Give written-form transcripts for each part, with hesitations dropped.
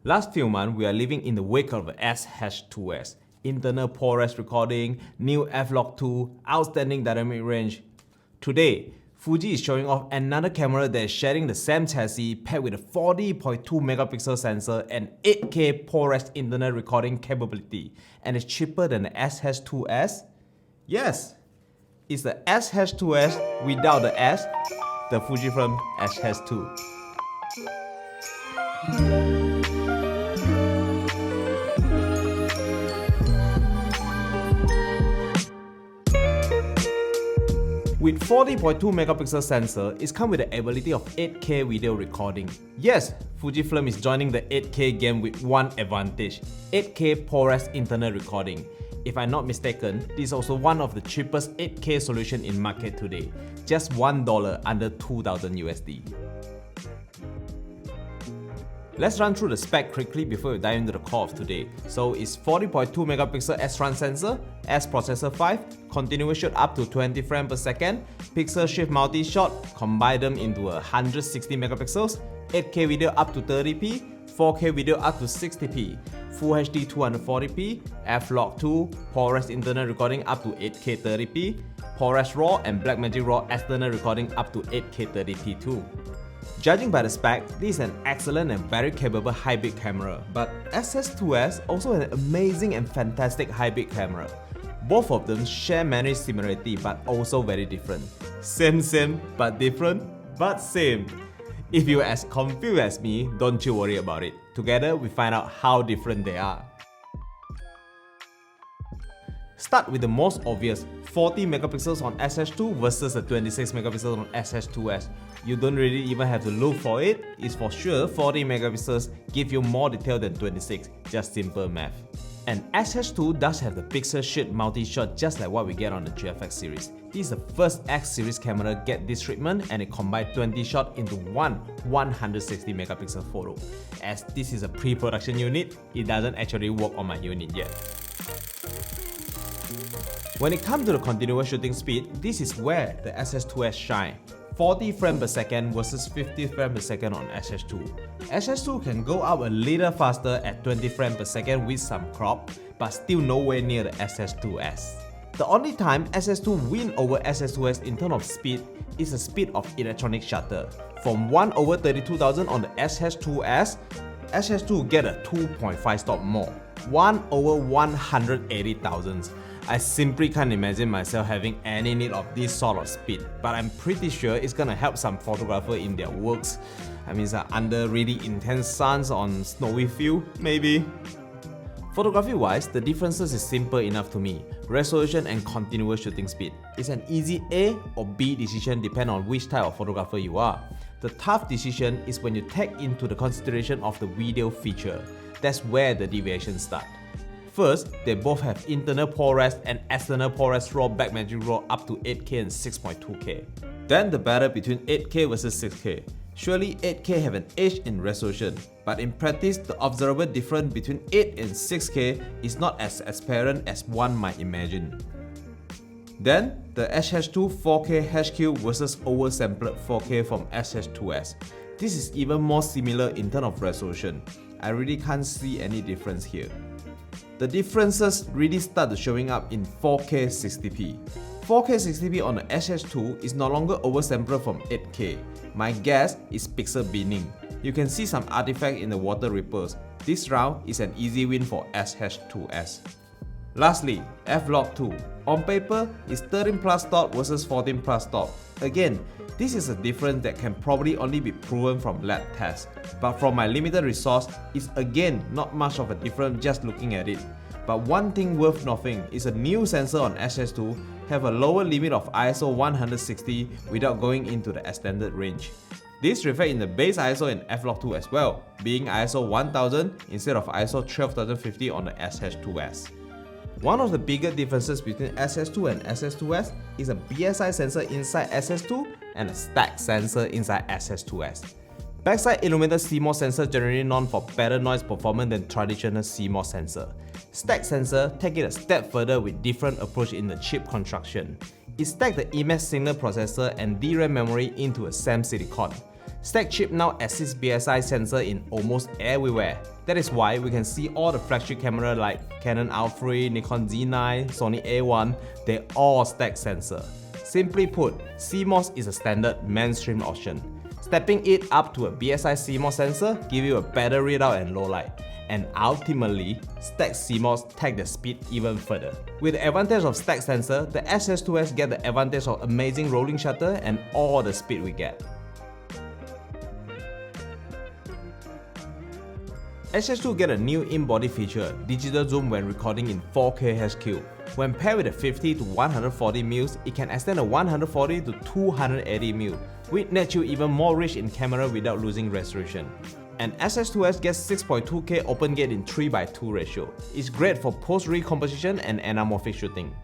Last few months, we are living in the wake of the X-H2S, internal ProRes recording, new f-log2, outstanding dynamic range. Today, Fuji is showing off another camera that is sharing the same chassis paired with a 40.2 megapixel sensor and 8K ProRes internal recording capability, and is cheaper than the X-H2S? Yes, it's the X-H2S without the S, the Fujifilm X-H2. With 40.2 megapixel sensor, it comes with the ability of 8K video recording. Yes, Fujifilm is joining the 8K game with one advantage, 8K ProRes internal recording. If I'm not mistaken, this is also one of the cheapest 8K solution in market today, just $1 under 2,000 USD. Let's run through the spec quickly before we dive into the core of today. So it's 40.2 megapixel S-Run sensor, S processor 5, continuous shoot up to 20 frames per second, pixel shift multi-shot, combine them into 160 megapixels, 8K video up to 30p, 4K video up to 60p, Full HD 240p, f-log2, ProRes internal recording up to 8K 30p, ProRes RAW and Blackmagic RAW external recording up to 8K 30p too. Judging by the spec, this is an excellent and very capable hybrid camera, but X-H2S also an amazing and fantastic hybrid camera. Both of them share many similarity but also very different. Same but different, but same. If you're as confused as me, don't you worry about it. Together we find out how different they are. Start with the most obvious, 40 megapixels on X-H2 versus the 26 megapixels on X-H2S. You don't really even have to look for it, it's for sure 40 megapixels give you more detail than 26, just simple math. And X-H2 does have the pixel shift multi-shot just like what we get on the GFX series. This is the first X series camera get this treatment, and it combines 20 shots into one 160 megapixel photo. As this is a pre-production unit, it doesn't actually work on my unit yet. When it comes to the continuous shooting speed, this is where the X-H2S shine. 40 frames per second versus 50 frames per second on X-H2. X-H2 can go up a little faster at 20 frames per second with some crop, but still nowhere near the X-H2S. The only time X-H2 win over X-H2S in terms of speed is the speed of electronic shutter. From 1 over 32,000 on the X-H2S, X-H2 get a 2.5 stop more, 1 over 180,000. I simply can't imagine myself having any need of this sort of speed, but I'm pretty sure it's gonna help some photographers in their works. I mean, under really intense suns on snowy field, maybe. Photography-wise, the differences is simple enough to me. Resolution and continuous shooting speed. It's an easy A or B decision depending on which type of photographer you are. The tough decision is when you take into the consideration of the video feature. That's where the deviations start. First, they both have internal ProRes and external ProRes RAW Blackmagic RAW up to 8K and 6.2K. Then the battle between 8K versus 6K. Surely 8K have an edge in resolution, but in practice the observable difference between 8 and 6K is not as apparent as one might imagine. Then, the X-H2 4K HQ versus oversampled 4K from X-H2S. This is even more similar in terms of resolution. I really can't see any difference here. The differences really start showing up in 4K 60p. 4K 60p on the X-H2 is no longer oversampled from 8K. My guess is pixel binning. You can see some artifact in the water ripples. This round is an easy win for X-H2S. Lastly, f-log2. On paper, it's 13 plus stop versus 14 plus stop. Again, this is a difference that can probably only be proven from lab tests. But from my limited resource, it's again not much of a difference just looking at it. But one thing worth noting is a new sensor on X-H2 have a lower limit of ISO 160 without going into the extended range. This reflects in the base ISO in f-log2 as well, being ISO 1000 instead of ISO 12050 on the X-H2S. One of the bigger differences between X-H2 and X-H2S is a BSI sensor inside X-H2 and a Spec sensor inside X-H2S. Backside illuminated CMOS sensor generally known for better noise performance than traditional CMOS sensor. Stack sensor take it a step further with different approach in the chip construction. It stacks the image signal processor and DRAM memory into a same silicon. Stack chip now assists BSI sensor in almost everywhere. That is why we can see all the flagship camera like Canon R3, Nikon Z9, Sony A1, they all stack sensor. Simply put, CMOS is a standard mainstream option. Stepping it up to a BSI CMOS sensor give you a better readout and low light. And ultimately, stacked CMOS take the speed even further. With the advantage of stacked sensor, the X-H2S get the advantage of amazing rolling shutter and all the speed we get. X-H2 get a new in-body feature, digital zoom when recording in 4K HQ. When paired with a 50 to 140mm, it can extend a 140 to 280mm, which nets you even more rich in camera without losing resolution. And X-H2S gets 6.2K open gate in 3:2 ratio. It's great for post-recomposition and anamorphic shooting.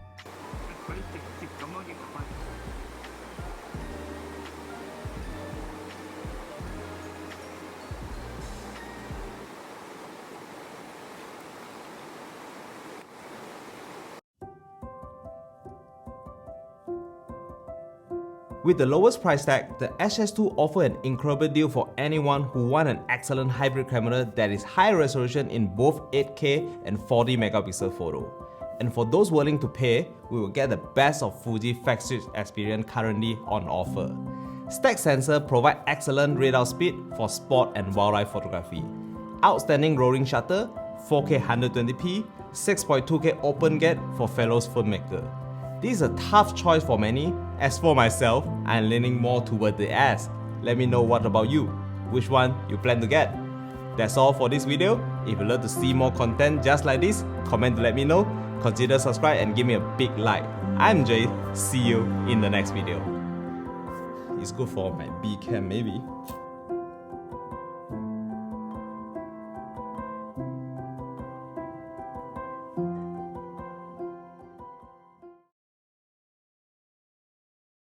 With the lowest price tag, the X-H2 offers an incredible deal for anyone who wants an excellent hybrid camera that is high resolution in both 8K and 40 megapixel photo. And for those willing to pay, we will get the best of Fuji flagship experience currently on offer. Stack sensor provide excellent readout speed for sport and wildlife photography. Outstanding rolling shutter, 4K 120p, 6.2K open gate for fellow filmmaker. This is a tough choice for many. As for myself, I'm leaning more toward the S. Let me know what about you. Which one you plan to get? That's all for this video. If you love to see more content just like this, comment to let me know. Consider subscribe and give me a big like. I'm Jayz. See you in the next video. It's good for my B cam maybe.